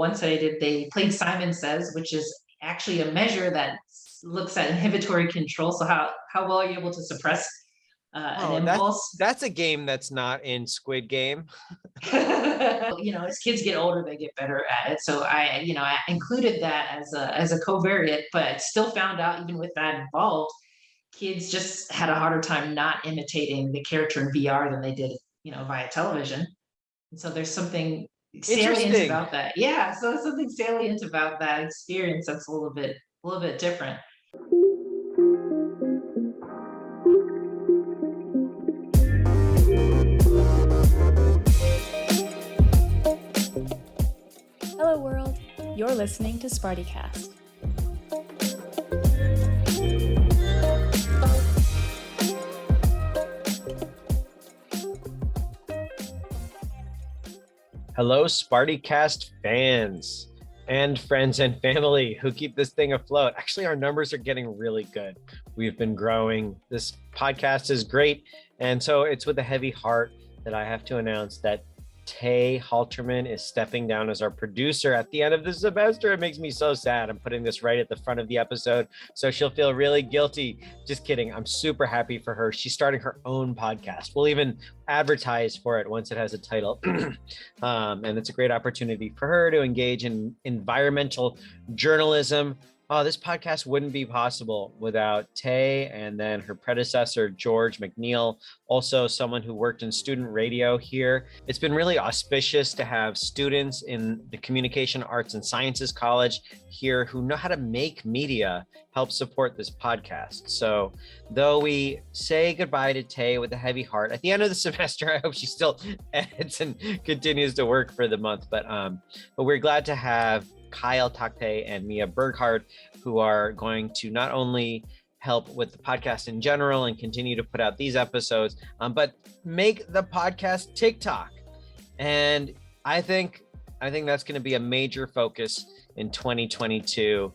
one study I did, they played Simon Says, which is actually a measure that looks at inhibitory control. So how well are you able to suppress an Oh, impulse? that's a game that's not in Squid Game. As kids get older, they get better at it. So I included that as a covariate, but still found out even with that involved, kids just had a harder time not imitating the character in VR than they did, via television. And so there's something salient Interesting. about that. Yeah, so there's something salient about that experience that's a little bit different. Hello world, you're listening to SpartyCast. Hello, SpartyCast fans and friends and family who keep this thing afloat. Actually, our numbers are getting really good. We've been growing. This podcast is great. And so it's with a heavy heart that I have to announce that Tay Halterman is stepping down as our producer at the end of the semester. It makes me so sad. I'm putting this right at the front of the episode, so she'll feel really guilty. Just kidding. I'm super happy for her. She's starting her own podcast. We'll even advertise for it once it has a title. And it's a great opportunity for her to engage in environmental journalism. Oh, this podcast wouldn't be possible without Tay and then her predecessor, George McNeil, also someone who worked in student radio here. It's been really auspicious to have students in the Communication Arts and Sciences College here who know how to make media help support this podcast. So though we say goodbye to Tay with a heavy heart, at the end of the semester, I hope she still edits and continues to work for the month. But we're glad to have Kyle Takte and Mia Berghardt, who are going to not only help with the podcast in general and continue to put out these episodes, but make the podcast TikTok. And I think that's going to be a major focus in 2022,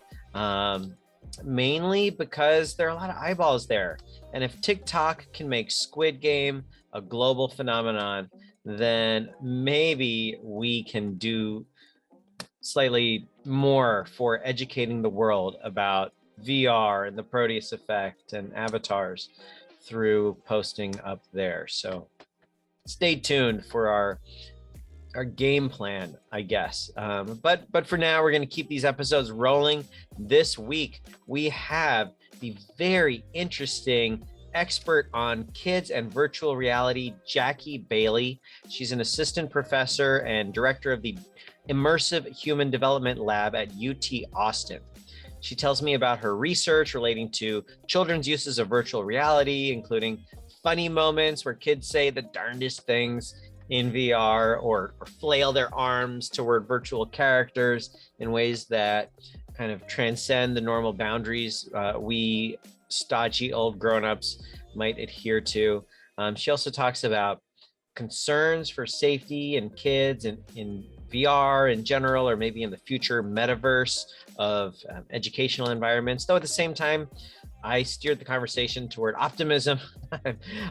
mainly because there are a lot of eyeballs there. And if TikTok can make Squid Game a global phenomenon, then maybe we can do slightly more for educating the world about VR and the Proteus effect and avatars through posting up there. So stay tuned for our game plan, I guess. But for now, we're going to keep these episodes rolling. This week, we have the very interesting expert on kids and virtual reality, Jakki Bailey. She's an assistant professor and director of the Immersive Human Development Lab at UT Austin. She tells me about her research relating to children's uses of virtual reality, including funny moments where kids say the darndest things in VR or flail their arms toward virtual characters in ways that kind of transcend the normal boundaries we stodgy old grown-ups might adhere to. She also talks about concerns for safety and kids in VR in general, or maybe in the future metaverse of educational environments. Though at the same time, I steered the conversation toward optimism.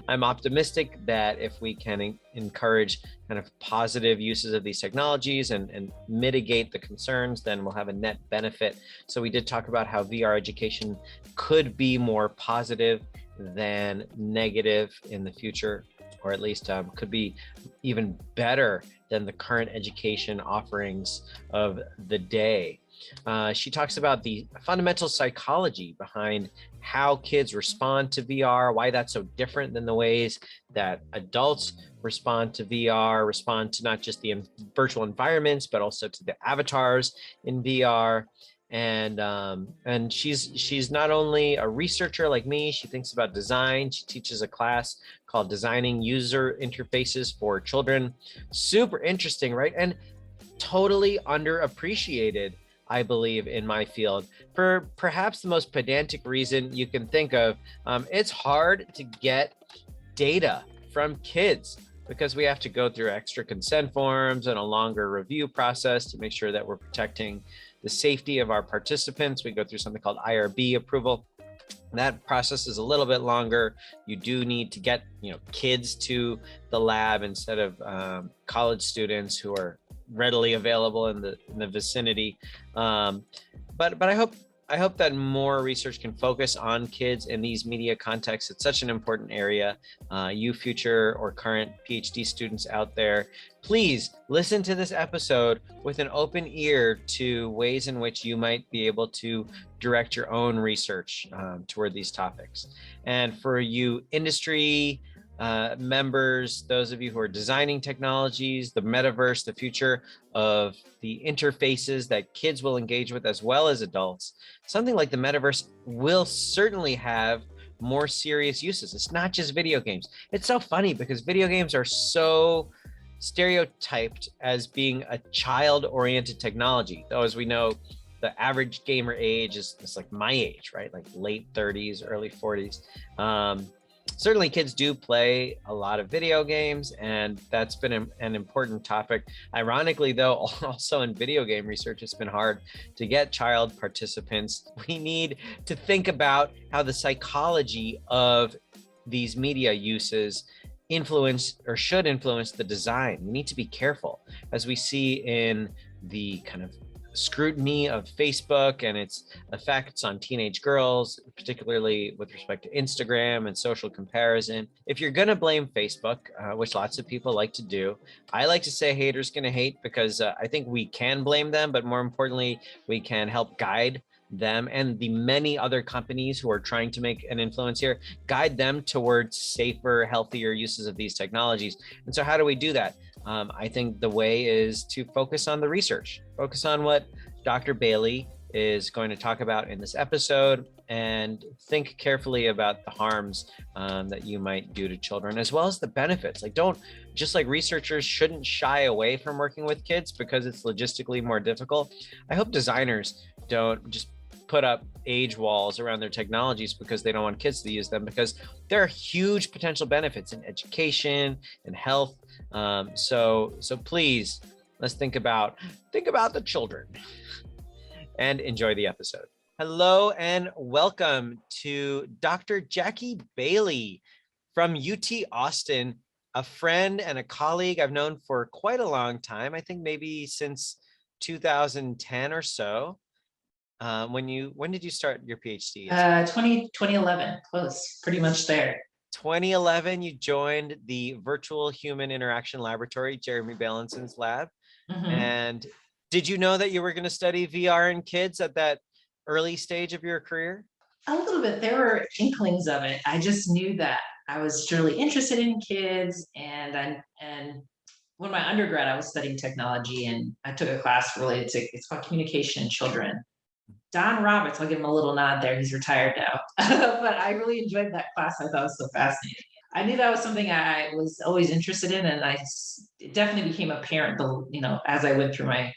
I'm optimistic that if we can encourage kind of positive uses of these technologies and mitigate the concerns, then we'll have a net benefit. So we did talk about how VR education could be more positive than negative in the future, or at least could be even better than the current education offerings of the day. She talks about the fundamental psychology behind how kids respond to VR, why that's so different than the ways that adults respond to VR, respond to not just the virtual environments, but also to the avatars in VR. And she's not only a researcher like me, she thinks about design. She teaches a class called Designing User Interfaces for Children. Super interesting, right? And totally underappreciated, I believe, in my field, for perhaps the most pedantic reason you can think of. It's hard to get data from kids because we have to go through extra consent forms and a longer review process to make sure that we're protecting the safety of our participants. We go through something called IRB approval. That process is a little bit longer. You do need to get kids to the lab instead of college students who are readily available in the vicinity. But I hope that more research can focus on kids in these media contexts. It's such an important area. You future or current PhD students out there, please listen to this episode with an open ear to ways in which you might be able to direct your own research toward these topics. And for you industry members, those of you who are designing technologies, the metaverse, the future of the interfaces that kids will engage with as well as adults, something like the metaverse will certainly have more serious uses. It's not just video games. It's so funny because video games are so stereotyped as being a child-oriented technology, though as we know, the average gamer age is like my age, right? Like late 30s, early 40s. Certainly kids do play a lot of video games, and that's been an important topic. Ironically, though, also in video game research, it's been hard to get child participants. We need to think about how the psychology of these media uses influence or should influence the design. We need to be careful, as we see in the kind of scrutiny of Facebook and its effects on teenage girls, particularly with respect to Instagram and social comparison. If you're going to blame Facebook, which lots of people like to do, I like to say haters going to hate, because I think we can blame them, but more importantly, we can help guide them and the many other companies who are trying to make an influence here, guide them towards safer, healthier uses of these technologies. And so how do we do that? I think the way is to focus on the research, focus on what Dr. Bailey is going to talk about in this episode, and think carefully about the harms that you might do to children, as well as the benefits. Like, don't, just like researchers shouldn't shy away from working with kids because it's logistically more difficult, I hope designers don't just put up age walls around their technologies because they don't want kids to use them, because there are huge potential benefits in education and health. So please, let's think about the children and enjoy the episode. Hello and welcome to Dr. Jakki Bailey from UT Austin, a friend and a colleague I've known for quite a long time. I think maybe since 2010 or so. When did you start your PhD? 2011, close, pretty much there. 2011, you joined the Virtual Human Interaction Laboratory, Jeremy Bailenson lab. Mhm. And did you know that you were going to study VR in kids at that early stage of your career? A little bit. There were inklings of it. I just knew that I was really interested in kids, and when my undergrad, I was studying technology, and I took a class related to, it's called Communication in Children. Don Roberts, I'll give him a little nod there. He's retired now, but I really enjoyed that class. I thought it was so fascinating. I knew that was something I was always interested in, and it definitely became apparent, as I went through my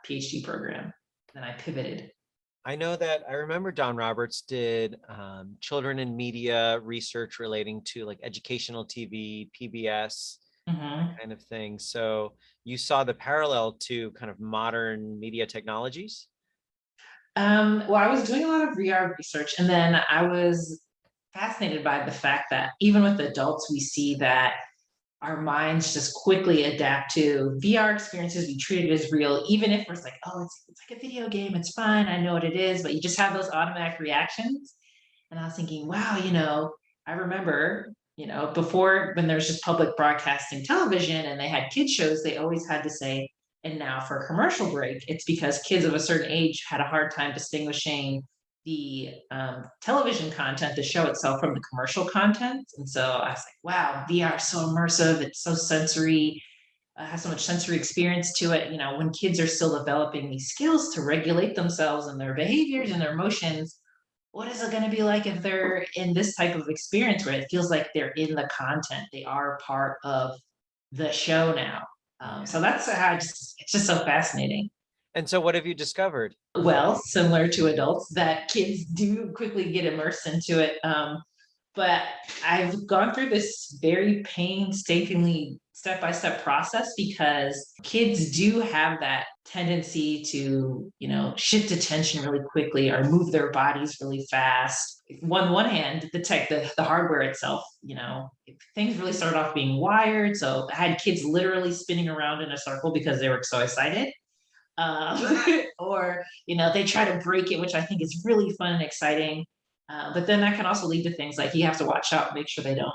PhD program. Then I pivoted. I know that I remember Don Roberts did children in media research relating to like educational TV, PBS, kind of thing. So you saw the parallel to kind of modern media technologies? Well, I was doing a lot of VR research, and then I was fascinated by the fact that even with adults, we see that our minds just quickly adapt to VR experiences. We treat it as real, even if we're like, oh, it's like a video game, it's fine, I know what it is, but you just have those automatic reactions. And I was thinking, wow, I remember, before, when there's just public broadcasting television and they had kid shows, they always had to say, and now for a commercial break. It's because kids of a certain age had a hard time distinguishing the television content, the show itself, from the commercial content. And so I was like, wow, VR is so immersive. It's so sensory, has so much sensory experience to it. When kids are still developing these skills to regulate themselves and their behaviors and their emotions, what is it going to be like if they're in this type of experience where it feels like they're in the content? They are part of the show now. So that's how it's just so fascinating. And so what have you discovered? Well, similar to adults, that kids do quickly get immersed into it. But I've gone through this very painstakingly step-by-step process because kids do have that tendency to, shift attention really quickly or move their bodies really fast. On one hand, the hardware itself, things really started off being wired. So I had kids literally spinning around in a circle because they were so excited. Or, they try to break it, which I think is really fun and exciting. But then that can also lead to things like you have to watch out, make sure they don't,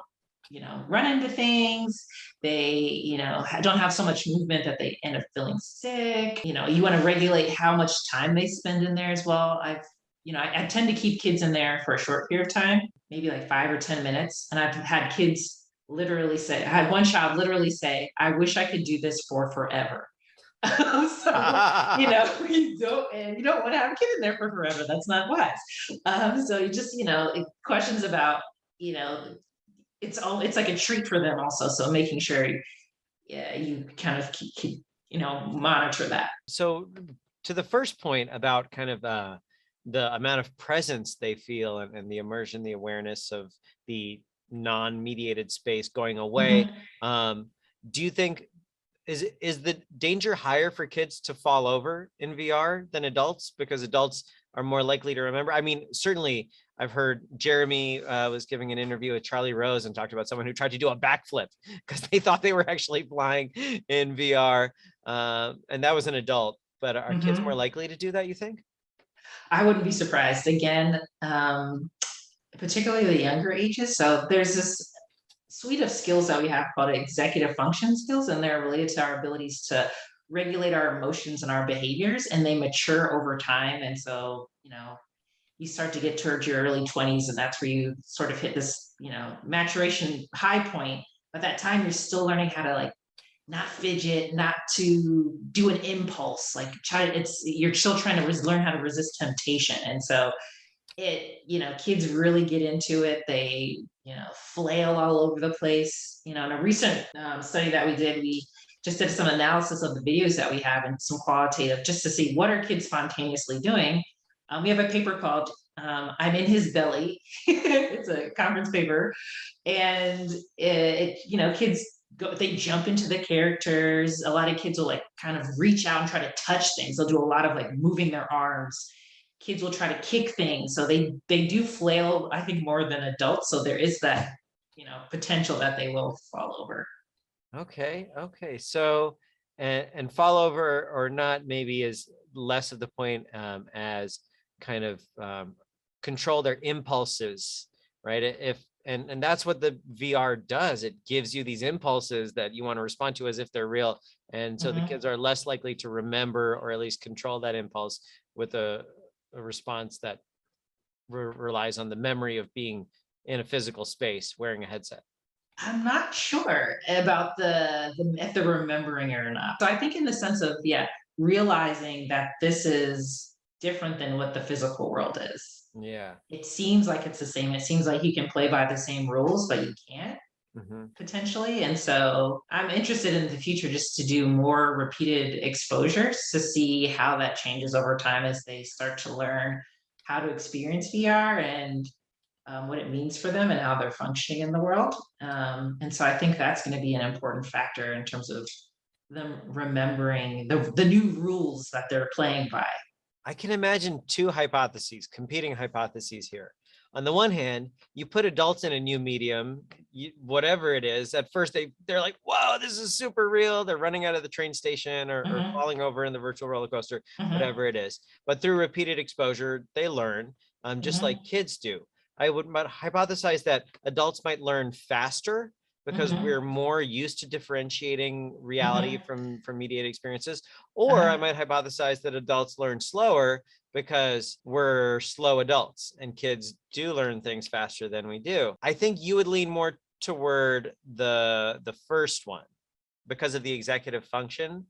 run into things. They, don't have so much movement that they end up feeling sick. You want to regulate how much time they spend in there as well. I tend to keep kids in there for a short period of time, maybe like 5 or 10 minutes. And I've had kids literally say, I had one child literally say, I wish I could do this for forever. So you don't want to have a kid in there for forever. That's not wise. So you just questions about it's like a treat for them also. So making sure you kind of keep monitor that. So to the first point about kind of the amount of presence they feel and the immersion, the awareness of the non-mediated space going away. Do you think is the danger higher for kids to fall over in VR than adults because adults are more likely to remember? I mean, certainly I've heard Jeremy was giving an interview with Charlie Rose and talked about someone who tried to do a backflip because they thought they were actually flying in VR. And that was an adult, but are kids more likely to do that, you think? I wouldn't be surprised. Again, particularly the younger ages. So there's this suite of skills that we have called executive function skills, and they're related to our abilities to regulate our emotions and our behaviors, and they mature over time. And so, you start to get towards your early 20s, and that's where you sort of hit this, maturation high point. But that time, you're still learning how to like not fidget, not to do an impulse, like you're still trying to learn how to resist temptation. And so kids really get into it. They flail all over the place. In a recent study that we did, we just did some analysis of the videos that we have and some qualitative just to see what are kids spontaneously doing. We have a paper called I'm in his belly. It's a conference paper, and kids they jump into the characters. A lot of kids will like kind of reach out and try to touch things. They'll do a lot of like moving their arms. Kids will try to kick things. So they do flail, I think, more than adults. So there is that, potential that they will fall over. Okay. So, and fall over or not maybe is less of the point as kind of control their impulses, right? And that's what the VR does. It gives you these impulses that you want to respond to as if they're real. And so the kids are less likely to remember or at least control that impulse with a response that relies on the memory of being in a physical space wearing a headset. I'm not sure about if they're remembering it or not. So I think in the sense of, realizing that this is different than what the physical world is. Yeah. It seems like it's the same. It seems like you can play by the same rules, but you can't potentially. And so I'm interested in the future just to do more repeated exposures to see how that changes over time as they start to learn how to experience VR and what it means for them and how they're functioning in the world. And so I think that's going to be an important factor in terms of them remembering the new rules that they're playing by. I can imagine two competing hypotheses here. On the one hand, you put adults in a new medium, whatever it is. At first, they're like, "Whoa, this is super real." They're running out of the train station or falling over in the virtual roller coaster, whatever it is. But through repeated exposure, they learn, just like kids do. I would hypothesize that adults might learn faster because we're more used to differentiating reality from mediated experiences. Or I might hypothesize that adults learn slower because we're slow adults and kids do learn things faster than we do. I think you would lean more toward the first one because of the executive function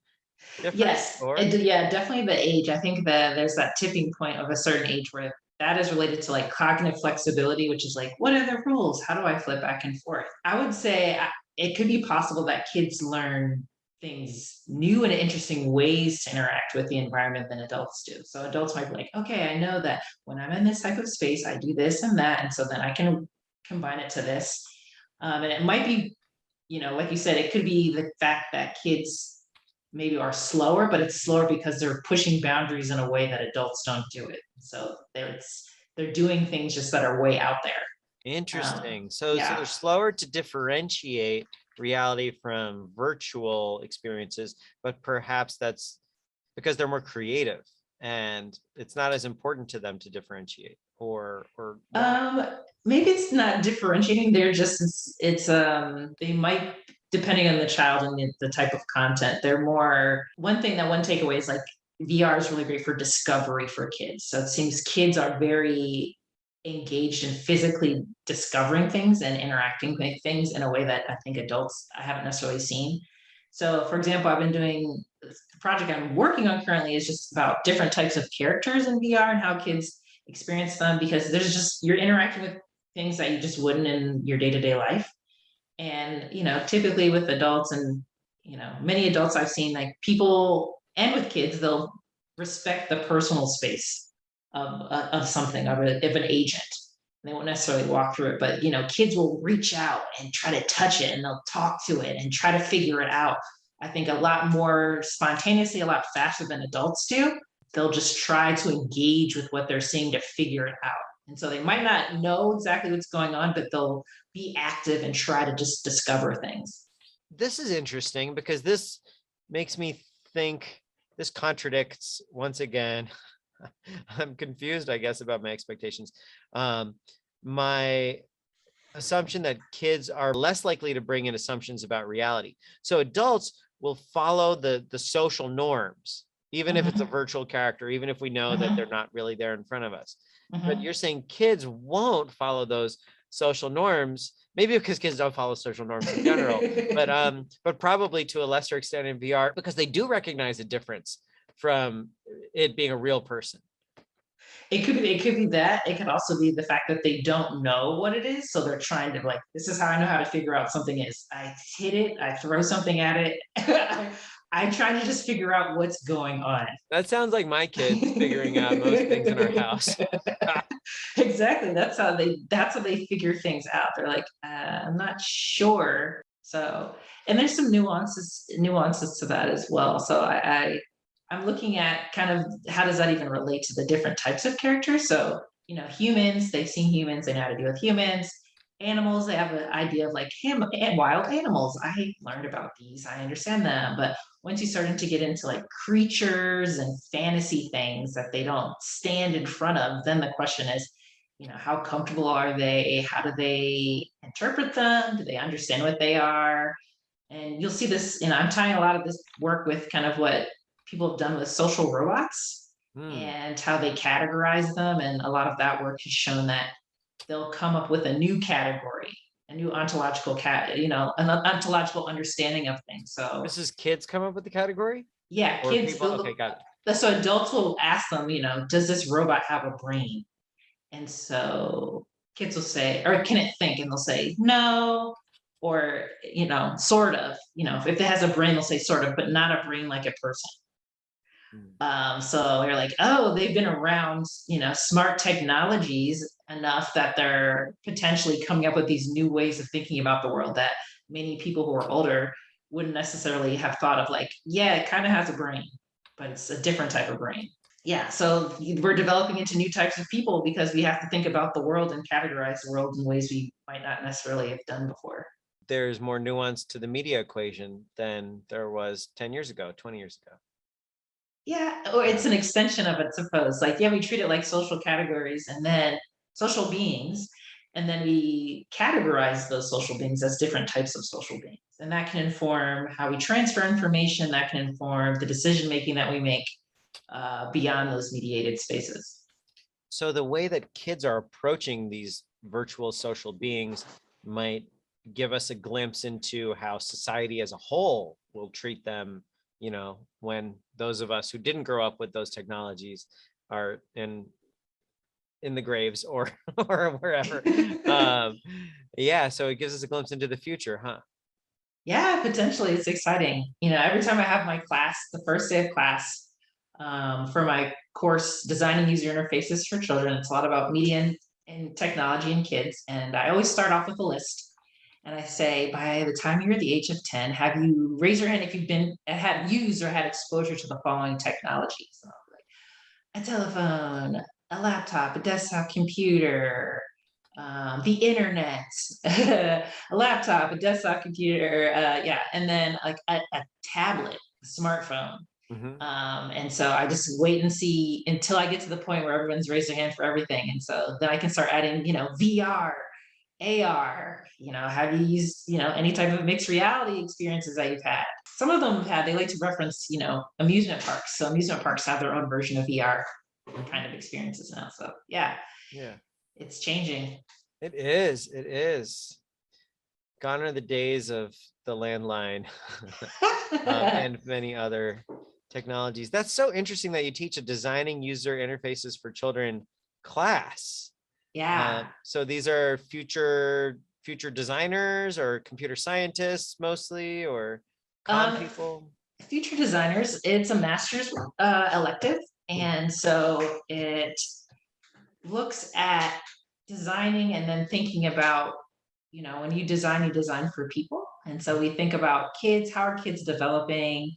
difference. Yes, definitely the age. I think that there's that tipping point of a certain age where that is related to like cognitive flexibility, which is like, what are the rules? How do I flip back and forth? I would say it could be possible that kids learn things, new and interesting ways to interact with the environment than adults do. So adults might be like, okay, I know that when I'm in this type of space, I do this and that. And so then I can combine it to this. And it might be like you said, it could be the fact that kids maybe are slower, but it's slower because they're pushing boundaries in a way that adults don't do it. So they're doing things just that are way out there. Interesting. So Yeah. they're slower to differentiate reality from virtual experiences, but perhaps that's because they're more creative and it's not as important to them to differentiate or why? Um, Maybe it's not differentiating. They're just they might, depending on the child and the type of content, they're more one thing that one takeaway is like VR is really great for discovery for kids. So it seems kids are very engaged in physically discovering things and interacting with things in a way that I think adults I haven't necessarily seen. So for example, I've been doing the project I'm working on currently is just about different types of characters in VR and how kids experience them because there's just you're interacting with things that you just wouldn't in your day-to-day life. And typically with adults and many adults I've seen, like people and with kids, they'll respect the personal space of something of an agent. They won't necessarily walk through it, but kids will reach out and try to touch it and they'll talk to it and try to figure it out. I think a lot more spontaneously, a lot faster than adults do. They'll just try to engage with what they're seeing to figure it out. And so they might not know exactly what's going on, but they'll be active and try to just discover things. This is interesting because this makes me think this contradicts once again. I'm confused, I guess, about my expectations. My assumption that kids are less likely to bring in assumptions about reality. So adults will follow the social norms, even if it's a virtual character, even if we know that they're not really there in front of us. But you're saying kids won't follow those social norms, maybe because kids don't follow social norms in general, but probably to a lesser extent in VR because they do recognize a difference from it being a real person. It could be that. It can also be the fact that they don't know what it is. So they're trying to like, this is how I know how to figure out something is. I hit it, I throw something at it. I try to just figure out what's going on. That sounds like my kids figuring out most things in our house. Exactly. That's how they figure things out. They're like, I'm not sure. So, and there's some nuances to that as well. So I'm looking at kind of how does that even relate to the different types of characters. So, humans, they've seen humans, they know how to deal with humans. Animals, they have an idea of like and wild animals. I learned about these, I understand them. But once you start to get into like creatures and fantasy things that they don't stand in front of, then the question is, how comfortable are they? How do they interpret them? Do they understand what they are? And you'll see this, I'm tying a lot of this work with kind of what people have done with social robots and how they categorize them. And a lot of that work has shown that they'll come up with a new category, a new ontological an ontological understanding of things. So This is kids come up with the category? yeah, Or kids. people? Okay, got it. So adults will ask them, does this robot have a brain? And so kids will say, or can it think? And they'll say no, or sort of. If it has a brain, they'll say sort of, but not a brain like a person. So you're like, oh, they've been around, smart technologies enough that they're potentially coming up with these new ways of thinking about the world that many people who are older wouldn't necessarily have thought of. Like, yeah, it kind of has a brain, but it's a different type of brain. Yeah, so we're developing into new types of people because we have to think about the world and categorize the world in ways we might not necessarily have done before. There's more nuance to the media equation than there was 10 years ago, 20 years ago. Yeah, or it's an extension of it, suppose. Like, yeah, we treat it like social categories and then social beings, and then we categorize those social beings as different types of social beings. And that can inform how we transfer information, that can inform the decision making that we make beyond those mediated spaces. So the way that kids are approaching these virtual social beings might give us a glimpse into how society as a whole will treat them, when those of us who didn't grow up with those technologies are in the graves or wherever. Yeah, so it gives us a glimpse into the future, huh? Yeah, potentially it's exciting. Every time I have my class, the first day of class, for my course, Designing User Interfaces for Children, it's a lot about media and technology and kids. And I always start off with a list. and I say, by the time you're the age of 10, have you raise your hand if you've been had used or had exposure to the following technologies? And I'll be like, a telephone, a laptop, a desktop computer, the internet, a laptop, a desktop computer, yeah, and then like a tablet, a smartphone. Mhm. And so I just wait and see until I get to the point where everyone's raised their hand for everything. And so then I can start adding, VR, AR, have you used, any type of mixed reality experiences that you've had? Some of them they like to reference, amusement parks. So amusement parks have their own version of VR kind of experiences now. So yeah, Yeah, it's changing. it is. It is. Gone are the days of the landline and many other technologies. That's so interesting that you teach a designing user interfaces for children class. Yeah. So these are future designers or computer scientists mostly, or Um, people. Future designers, it's a master's elective. And so it looks at designing and then thinking about, when you design for people. And so we think about kids, how are kids developing?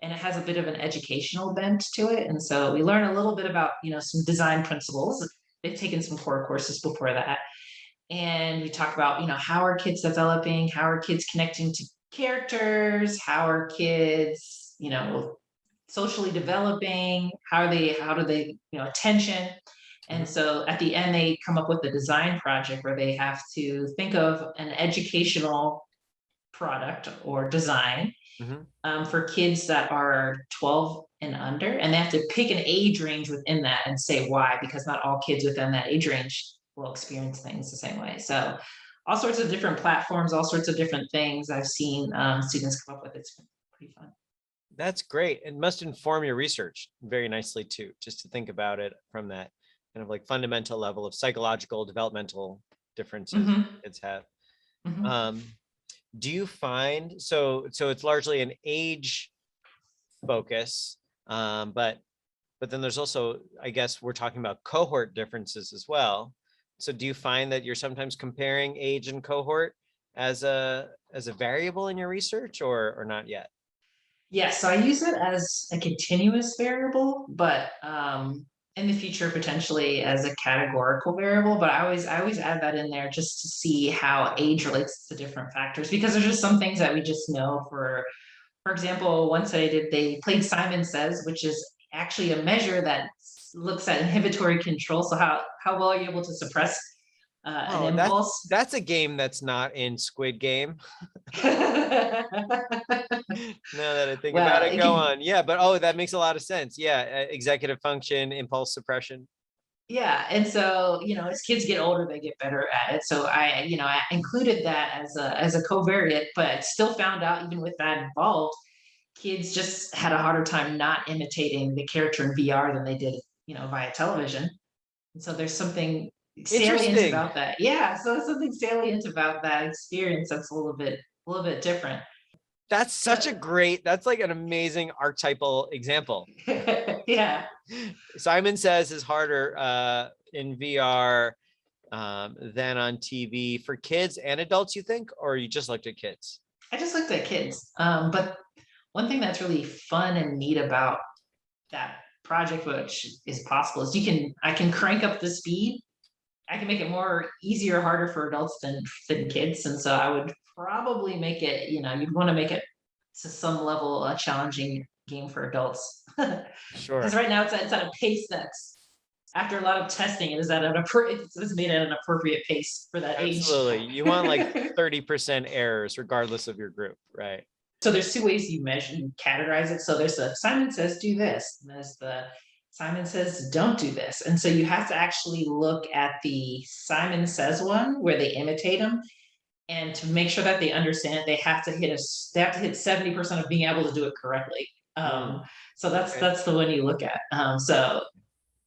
And it has a bit of an educational bent to it. And so we learn a little bit about, some design principles. They've taken some core courses before that. And we talk about, how are kids developing? How are kids connecting to characters? How are kids, socially developing? How do they, attention? And so at the end, they come up with a design project where they have to think of an educational product or design Mhm. for kids that are 12 and under. And they have to pick an age range within that and say why, because not all kids within that age range will experience things the same way. So all sorts of different platforms, all sorts of different things I've seen students come up with. It's pretty fun. That's great. It must inform your research very nicely too, just to think about it from that kind of like fundamental level of psychological developmental differences Mm-hmm. kids have. Mm-hmm. Um, do you find so it's largely an age focus, but then there's also, I guess we're talking about cohort differences as well. So do you find that you're sometimes comparing age and cohort as a variable in your research, or not yet? Yes, so I use it as a continuous variable, but in the future potentially as a categorical variable. But I always add that in there just to see how age relates to different factors, because there's just some things that we just know. For example, one study they played Simon Says, which is actually a measure that looks at inhibitory control. So how well are you able to suppress an Oh, impulse? that's a game that's not in Squid Game. Now that I think about Well, it, it go can. on. Yeah, but oh, that makes a lot of sense. Yeah, executive function, impulse suppression. Yeah, and so, as kids get older, they get better at it. So I included that as a covariate, but still found out even with that involved, kids just had a harder time not imitating the character in VR than they did, via television. And so there's something salient Interesting. about that. Yeah, so there's something salient about that experience that's a little bit different. That's such a But great, that's like an amazing archetypal example. yeah. Simon Says is harder in VR than on TV for kids and adults, you think, or you just looked at kids? I just looked at kids. But one thing that's really fun and neat about that project, which is possible, is I can crank up the speed. I can make it more easier or harder for adults than kids. And so I would probably make it, you'd want to make it to some level a challenging game for adults. Because Sure. right now it's at a pace that's, after a lot of testing, it is at it's made at an appropriate pace for that age. Absolutely. You want like 30% errors regardless of your group, right? So there's two ways you categorize it. So there's the Simon Says do this, and there's the Simon Says don't do this. And so you have to actually look at the Simon Says one where they imitate him, and to make sure that they understand it, they have to hit 70% of being able to do it correctly. Mm, So okay. that's the one you look at. So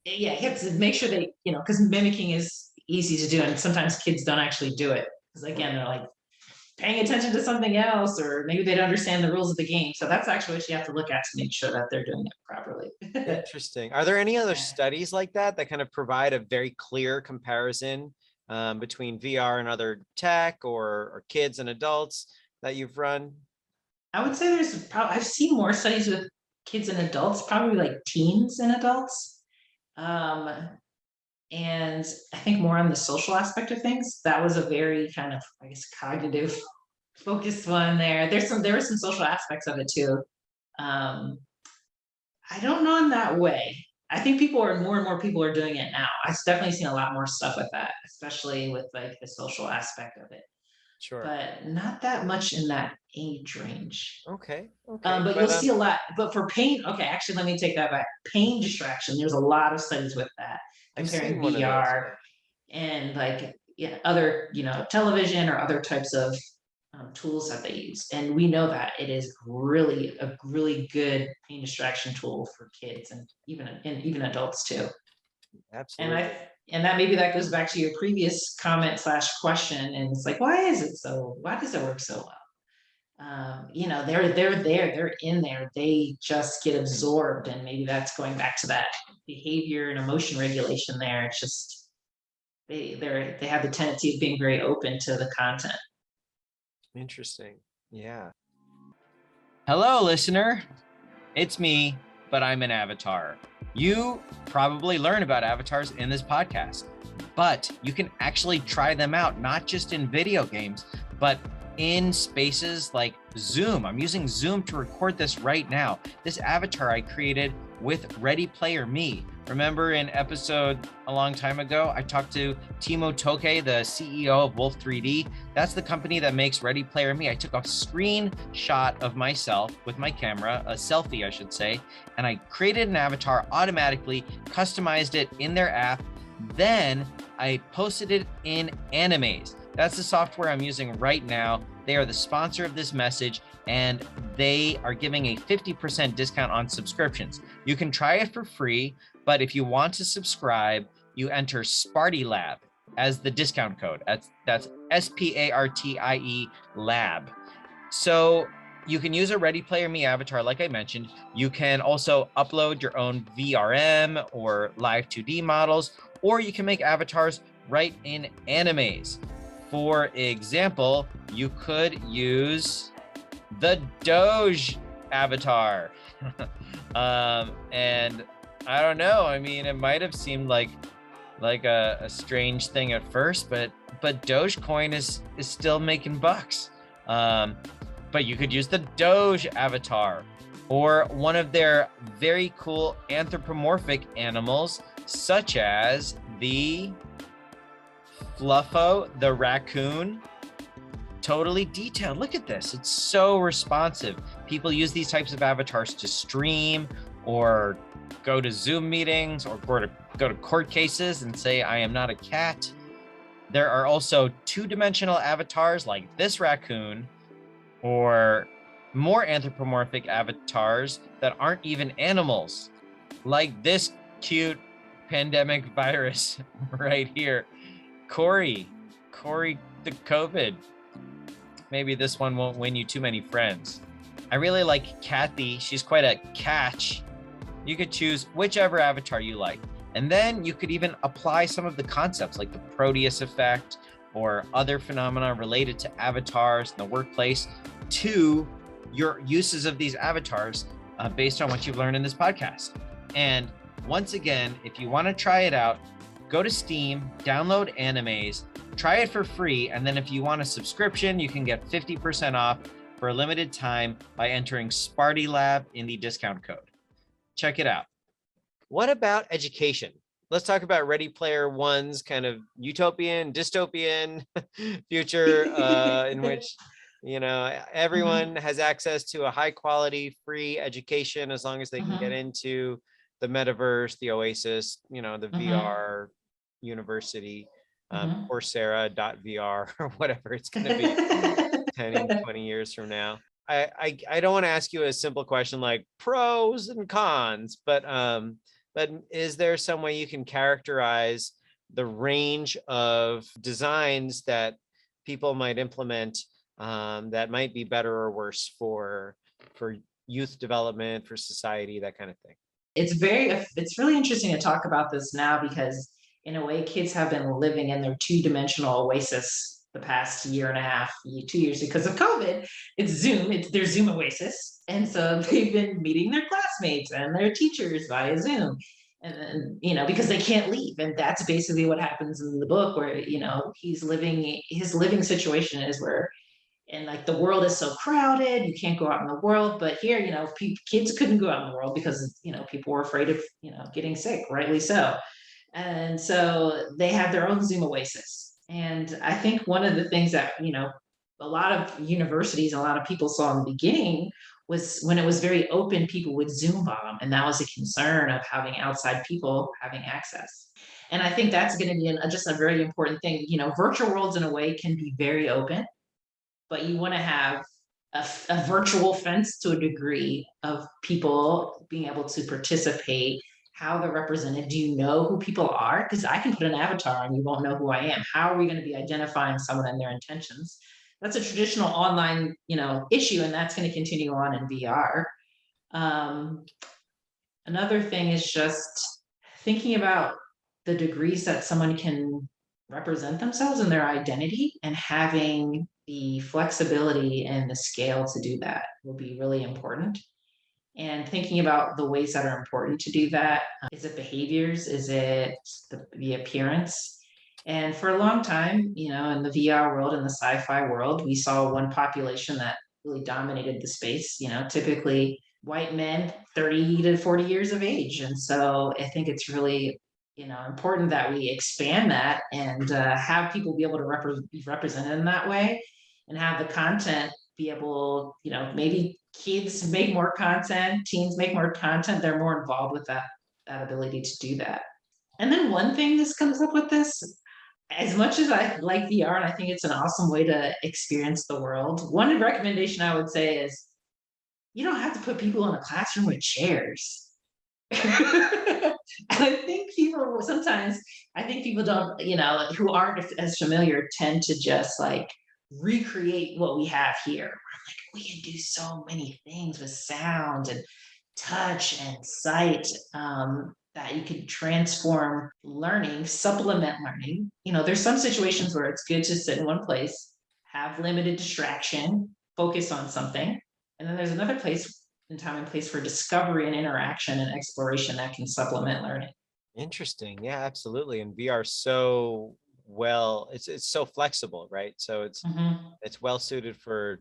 yeah, you have to make sure they, because mimicking is easy to do, and sometimes kids don't actually do it because again they're like paying attention to something else, or maybe they don't understand the rules of the game. So that's actually what you have to look at to make sure that they're doing it properly. Interesting. Are there any other Yeah. studies like that that kind of provide a very clear comparison between VR and other tech or kids and adults that you've run? I would say I've seen more studies with kids and adults, probably like teens and adults. Um, and I think more on the social aspect of things. That was a very kind of, I guess, cognitive focused one there. There were some social aspects of it too. Um, I don't know in that way. I think more and more people are doing it now. I've definitely seen a lot more stuff with that, especially with like the social aspect of it, Sure. but not that much in that age range. Okay. Okay. But you'll see a lot. But for pain, okay, actually, let me take that back. Pain distraction. There's a lot of studies with that, I've seen comparing one of those. VR and like other television or other types of tools that they use, and we know that it is really a really good pain distraction tool for kids and even adults too. Absolutely. And that maybe that goes back to your previous comment slash question, and it's like, why does it work so well? They're in there, they just get absorbed, and maybe that's going back to that behavior and emotion regulation there. It's just they have the tendency of being very open to the content. Interesting. Yeah. Hello, listener. It's me, but I'm an avatar. You probably learn about avatars in this podcast, but you can actually try them out, not just in video games, but in spaces like Zoom. I'm using Zoom to record this right now. This avatar I created with Ready Player Me. Remember in episode a long time ago, I talked to Timo Toke, the CEO of Wolf 3D. That's the company that makes Ready Player Me. I took a screenshot of myself with my camera, a selfie, I should say, and I created an avatar automatically, customized it in their app. Then I posted it in Animaze. That's the software I'm using right now. They are the sponsor of this message, and they are giving a 50% discount on subscriptions. You can try it for free, but if you want to subscribe, you enter Sparty Lab as the discount code. That's SPARTIE Lab. So you can use a Ready Player Me avatar, like I mentioned. You can also upload your own VRM or live 2D models, or you can make avatars right in Animaze. For example, you could use the Doge avatar. And I don't know. I mean, it might have seemed like a strange thing at first, but Dogecoin is still making bucks. But you could use the Doge avatar or one of their very cool anthropomorphic animals, such as the Fluffo, the raccoon. Totally detailed. Look at this. It's so responsive. People use these types of avatars to stream or go to Zoom meetings or go to court cases and say, I am not a cat. There are also two-dimensional avatars like this raccoon, or more anthropomorphic avatars that aren't even animals, like this cute pandemic virus right here. Corey the COVID. Maybe this one won't win you too many friends. I really like Kathy. She's quite a catch. You could choose whichever avatar you like. And then you could even apply some of the concepts like the Proteus effect or other phenomena related to avatars in the workplace to your uses of these avatars based on what you've learned in this podcast. And once again, if you want to try it out, go to Steam, download Animaze, try it for free, and then if you want a subscription, you can get 50% off for a limited time by entering Sparty Lab in the discount code. Check it out. What about education? Let's talk about Ready Player One's kind of utopian, dystopian future in which, everyone has access to a high quality free education as long as they can get into the metaverse, the Oasis, the VR university, Coursera.VR or whatever it's going to be 10, 20 years from now. I don't want to ask you a simple question like pros and cons, but is there some way you can characterize the range of designs that people might implement that might be better or worse for youth development, for society, that kind of thing? It's really interesting to talk about this now because in a way, kids have been living in their two-dimensional oasis the past year and a half, 2 years because of COVID. It's Zoom, it's their Zoom oasis. And so they've been meeting their classmates and their teachers via Zoom. And then, because they can't leave. And that's basically what happens in the book, where, his living situation is where, and like the world is so crowded, you can't go out in the world. But here, kids couldn't go out in the world because, people were afraid of, getting sick, rightly so. And so they have their own Zoom oasis. And I think one of the things that, a lot of universities, a lot of people saw in the beginning was when it was very open, people would Zoom bomb. And that was a concern of having outside people having access. And I think that's going to be just a very important thing. Virtual worlds in a way can be very open, but you want to have a virtual fence to a degree of people being able to participate, how they're represented. Do you know who people are? Because I can put an avatar and you won't know who I am. How are we going to be identifying someone and their intentions? That's a traditional online, issue, and that's going to continue on in VR. Another thing is just thinking about the degrees that someone can represent themselves and their identity, and having the flexibility and the scale to do that will be really important. And thinking about the ways that are important to do that. Is it behaviors? Is it the appearance? And for a long time, in the VR world, in the sci-fi world, we saw one population that really dominated the space, typically white men 30 to 40 years of age. And so I think it's really, important that we expand that and have people be able to be represented in that way, and have the content be able, maybe kids make more content, teens make more content, they're more involved with that ability to do that. And then one thing this comes up with this, as much as I like VR and I think it's an awesome way to experience the world, one recommendation I would say is you don't have to put people in a classroom with chairs. And I think people don't, who aren't as familiar, tend to just like recreate what we have here. We're like, we can do so many things with sound and touch and sight, that you can transform learning, supplement learning. There's some situations where it's good to sit in one place, have limited distraction, focus on something. And then there's another place and time and place for discovery and interaction and exploration that can supplement learning. Interesting. Yeah, absolutely. And VR it's so flexible, right? So it's well suited for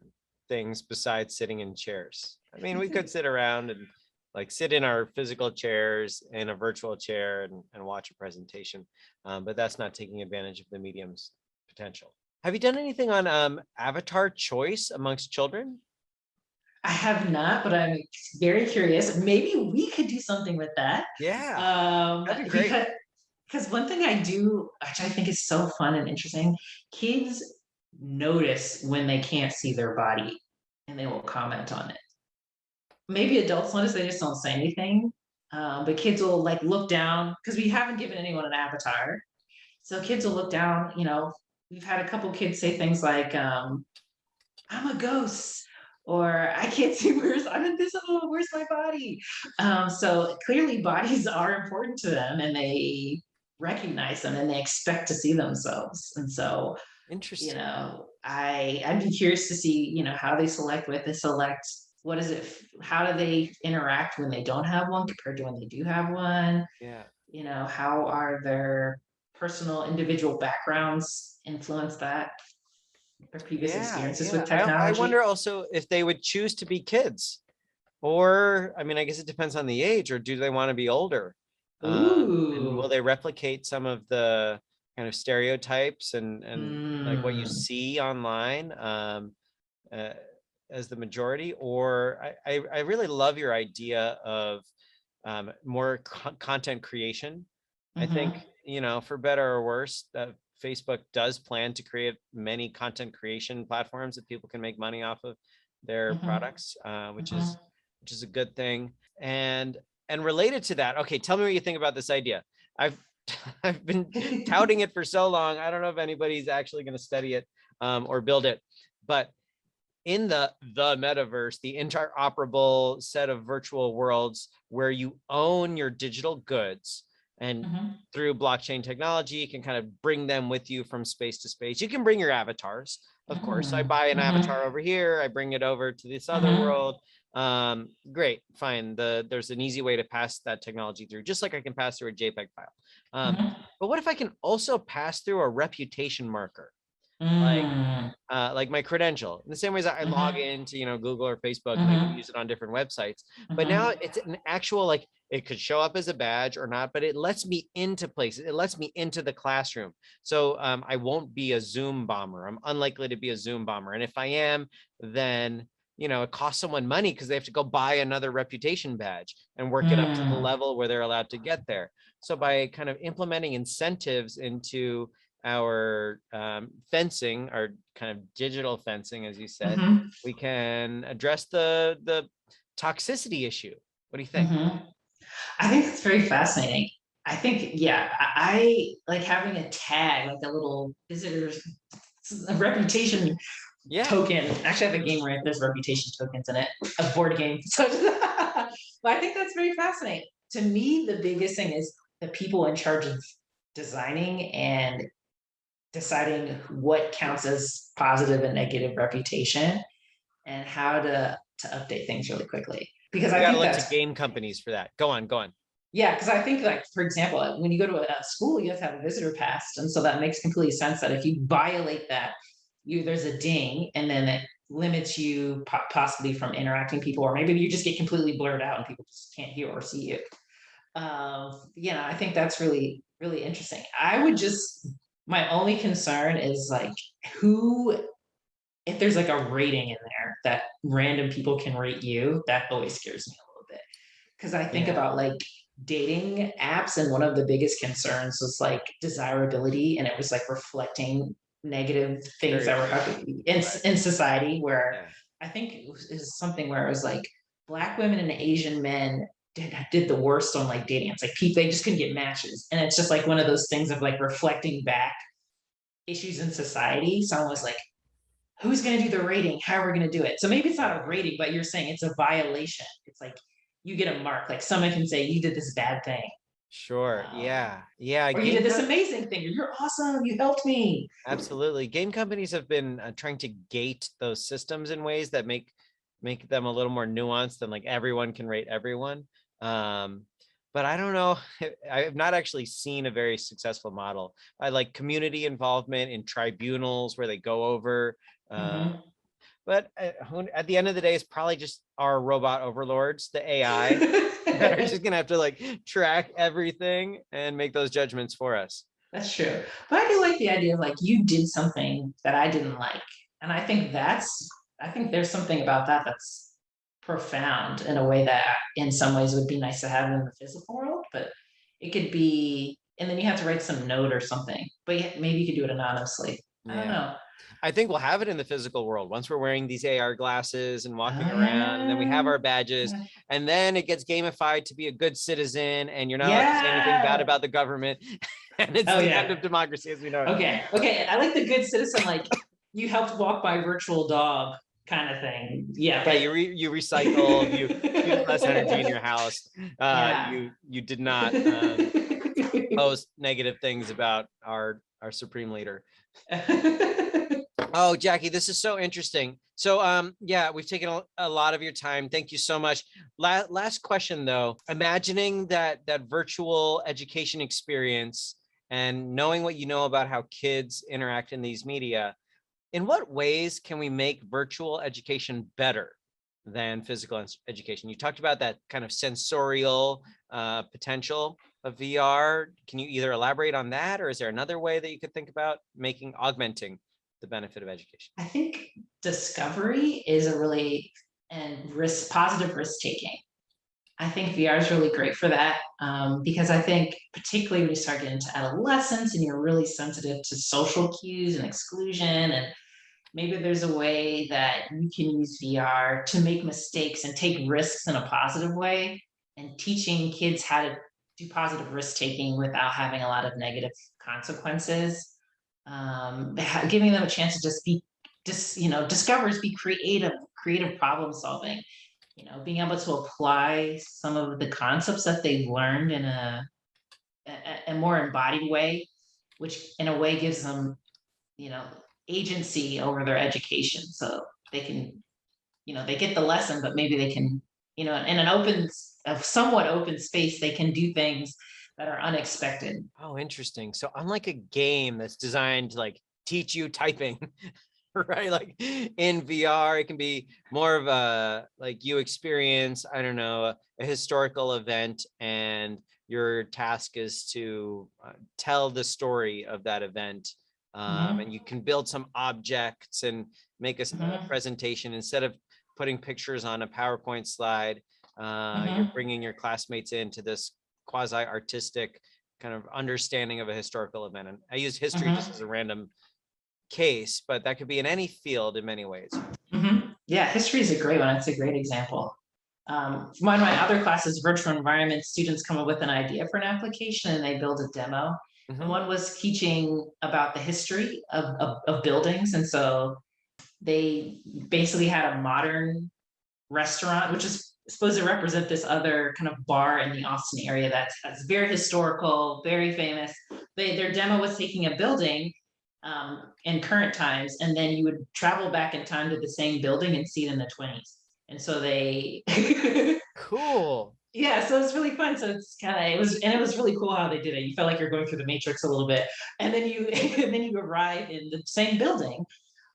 things besides sitting in chairs. I mean, we could sit around and like sit in our physical chairs in a virtual chair and watch a presentation, but that's not taking advantage of the medium's potential. Have you done anything on avatar choice amongst children? I have not, but I'm very curious. Maybe we could do something with that. Yeah, that'd be great. Because one thing I do, which I think is so fun and interesting, kids notice when they can't see their body and they will comment on it. Maybe adults notice, they just don't say anything. But kids will like look down because we haven't given anyone an avatar. So kids will look down, we've had a couple kids say things like, I'm a ghost, or I can't see, I'm invisible, where's my body? So clearly bodies are important to them, and they recognize them and they expect to see themselves. And so, Interesting. I'd be curious to see, how they select, what is it, how do they interact when they don't have one compared to when they do have one? Yeah. How are their personal individual backgrounds influence that? Their previous experiences with I technology. wonder also if they would choose to be kids, or I mean, I guess it depends on the age, or do they want to be older? And will they replicate some of the kind of stereotypes and like what you see online as the majority? Or I really love your idea of more content creation. I think, for better or worse, Facebook does plan to create many content creation platforms that people can make money off of their products, which is a good thing. And related to that, okay, tell me what you think about this idea. I've been touting it for so long. I don't know if anybody's actually going to study it or build it, but in the metaverse, the interoperable set of virtual worlds where you own your digital goods, And Mhm. through blockchain technology, you can kind of bring them with you from space to space. You can bring your avatars, of course. I buy an avatar over here, I bring it over to this other world. Great, fine. There's an easy way to pass that technology through, just like I can pass through a JPEG file. But what if I can also pass through a reputation marker? Like my credential, in the same way as I log into, Google or Facebook, and I can use it on different websites. But now it's an actual, like, it could show up as a badge or not, but it lets me into places. It lets me into the classroom. So I won't be a Zoom bomber. I'm unlikely to be a Zoom bomber. And if I am, then it costs someone money because they have to go buy another reputation badge and work it up to the level where they're allowed to get there. So by kind of implementing incentives into our fencing, our kind of digital fencing, as you said, we can address the toxicity issue. What do you think? I think it's very fascinating. I think, yeah, I like having a tag, like a little visitor's reputation token. Actually, I have a game where there's reputation tokens in it, a board game. So, but I think that's very fascinating. To me, the biggest thing is the people in charge of designing and deciding what counts as positive and negative reputation and how to update things really quickly. Because I think look that's to game companies for that. Go on. Yeah, because I think, like, for example, when you go to a school, you have to have a visitor pass, and so that makes complete sense that if you violate that, there's a ding, and then it limits you possibly from interacting people, or maybe you just get completely blurred out and people just can't hear or see you. I think that's really, really interesting. My only concern is like if there's like a rating in there that random people can rate you, that always scares me a little bit. Because I think about like dating apps, and one of the biggest concerns was like desirability, and it was like reflecting negative things that were happening in society, where I think it was something where it was like Black women and Asian men did the worst on like dating. It's like people, they just couldn't get matches. And it's just like one of those things of like reflecting back issues in society. Someone was like, who's going to do the rating? How are we going to do it? So maybe it's not a rating, but you're saying it's a violation. It's like you get a mark. Like someone can say you did this bad thing. Sure. Yeah. Or you did this amazing thing. Or you're awesome. You helped me. Absolutely. Game companies have been trying to gate those systems in ways that make them a little more nuanced than like everyone can rate everyone. But I don't know. I have not actually seen a very successful model. I like community involvement in tribunals where they go over. But at the end of the day, it's probably just our robot overlords, the AI, that are just gonna have to like track everything and make those judgments for us. That's true. But I do like the idea of like you did something that I didn't like. And I think there's something about that that's profound in a way that in some ways would be nice to have in the physical world, but it could be, and then you have to write some note or something, but maybe you could do it anonymously. I don't know. I think we'll have it in the physical world once we're wearing these AR glasses and walking around, and then we have our badges, and then it gets gamified to be a good citizen, and you're not allowed to say anything bad about the government, and it's the end of democracy as we know it. Okay. I like the good citizen, like you helped walk my virtual dog kind of thing. Yeah, you recycled, you use less energy in your house. You did not post negative things about our supreme leader. Oh, Jakki, this is so interesting. So, we've taken a lot of your time. Thank you so much. Last question, though. Imagining that virtual education experience and knowing what you know about how kids interact in these media, in what ways can we make virtual education better than physical education? You talked about that kind of sensorial potential of VR. Can you either elaborate on that, or is there another way that you could think about augmenting the benefit of education? I think discovery is positive risk taking. I think VR is really great for that, because I think particularly when you start getting into adolescence and you're really sensitive to social cues and exclusion, and maybe there's a way that you can use VR to make mistakes and take risks in a positive way, and teaching kids how to do positive risk taking without having a lot of negative consequences. Giving them a chance to discover, be creative problem solving, being able to apply some of the concepts that they've learned a more embodied way, which in a way gives them, you know, agency over their education. So they can, you know, they get the lesson, but maybe they can, you know, in an open, a somewhat open space, they can do things that are unexpected. Oh, interesting. So unlike a game that's designed to like teach you typing, right? Like in VR, it can be more of a like you experience, I don't know, a historical event, and your task is to tell the story of that event. And you can build some objects and make a presentation instead of putting pictures on a PowerPoint slide. You're bringing your classmates into this quasi-artistic kind of understanding of a historical event. And I use history just as a random case, but that could be in any field in many ways. Yeah, history is a great one. It's a great example. One of my other classes, virtual environment, students come up with an idea for an application and they build a demo. And one was teaching about the history of buildings. And so they basically had a modern restaurant, which is supposed to represent this other kind of bar in the Austin area that's very historical, very famous. Their demo was taking a building in current times, and then you would travel back in time to the same building and see it in the 20s. And so they Cool. Yeah, so it's really fun. So it's kind of it was really cool how they did it. You felt like you're going through the Matrix a little bit, and then you and then you arrive in the same building,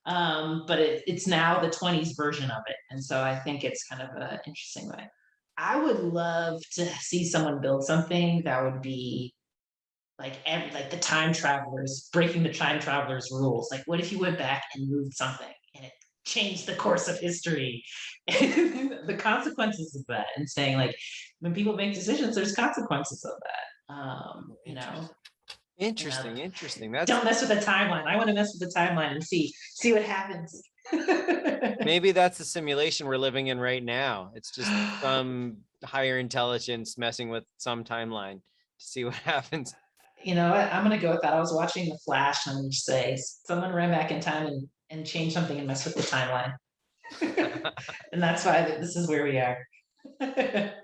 but it's now the 20s version of it. And so I think it's kind of an interesting way. I would love to see someone build something that would be like the time travelers breaking the time travelers rules. Like, what if you went back and moved something and it changed the course of history and the consequences of that, and saying like when people make decisions, there's consequences of that. You know, Interesting. That's don't mess with the timeline. I want to mess with the timeline and see what happens. maybe that's the simulation we're living in right now. It's just some higher intelligence messing with some timeline to see what happens. You know what? I'm gonna go with that. I was watching The Flash and just say someone ran back in time and changed something and messed with the timeline. And that's why this is where we are.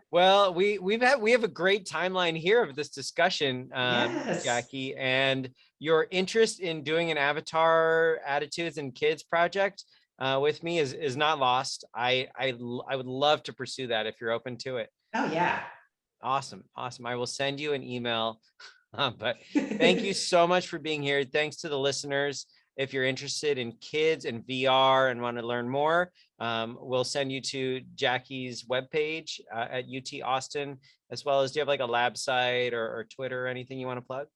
Well, we have a great timeline here of this discussion, Yes. Jakki, and your interest in doing an avatar attitudes and kids project with me is not lost. I would love to pursue that if you're open to it. Oh yeah. Awesome. I will send you an email. But thank you so much for being here. Thanks to the listeners. If you're interested in kids and VR and want to learn more, we'll send you to Jakki's webpage at UT Austin, as well as, do you have like a lab site or Twitter or anything you want to plug?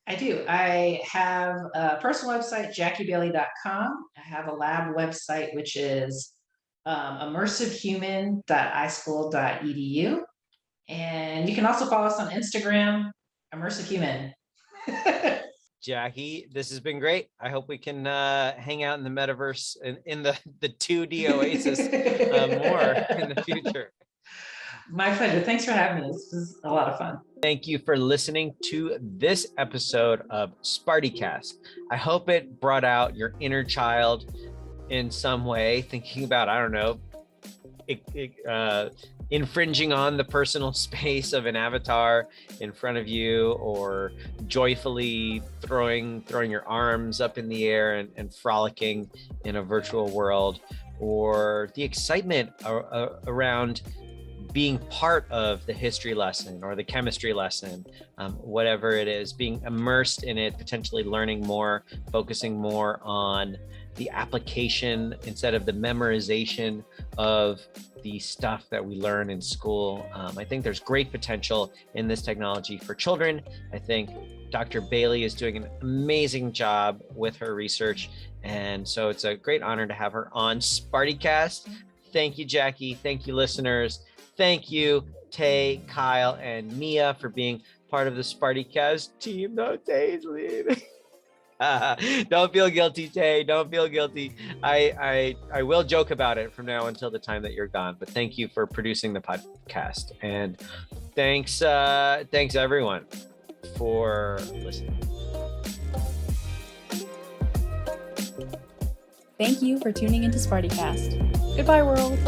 I do. I have a personal website, jakkibailey.com. I have a lab website, which is immersivehuman.ischool.edu. And you can also follow us on Instagram, Immersive Human. Jakki, this has been great. I hope we can hang out in the metaverse in the 2D oasis more in the future. My pleasure. Thanks for having me. This was a lot of fun. Thank you for listening to this episode of SpartyCast. I hope it brought out your inner child in some way, thinking about, I don't know, infringing on the personal space of an avatar in front of you, or joyfully throwing your arms up in the air and frolicking in a virtual world, or the excitement around being part of the history lesson or the chemistry lesson, whatever it is, being immersed in it, potentially learning more, focusing more on the application instead of the memorization of the stuff that we learn in school. I think there's great potential in this technology for children. I think Dr. Bailey is doing an amazing job with her research. And so it's a great honor to have her on SpartyCast. Thank you, Jakki. Thank you, listeners. Thank you, Tay, Kyle, and Mia for being part of the SpartyCast team. No, Tay's leaving. Don't feel guilty, Tay. Don't feel guilty. I will joke about it from now until the time that you're gone. But thank you for producing the podcast, and thanks everyone for listening. Thank you for tuning into SpartyCast. Goodbye, world.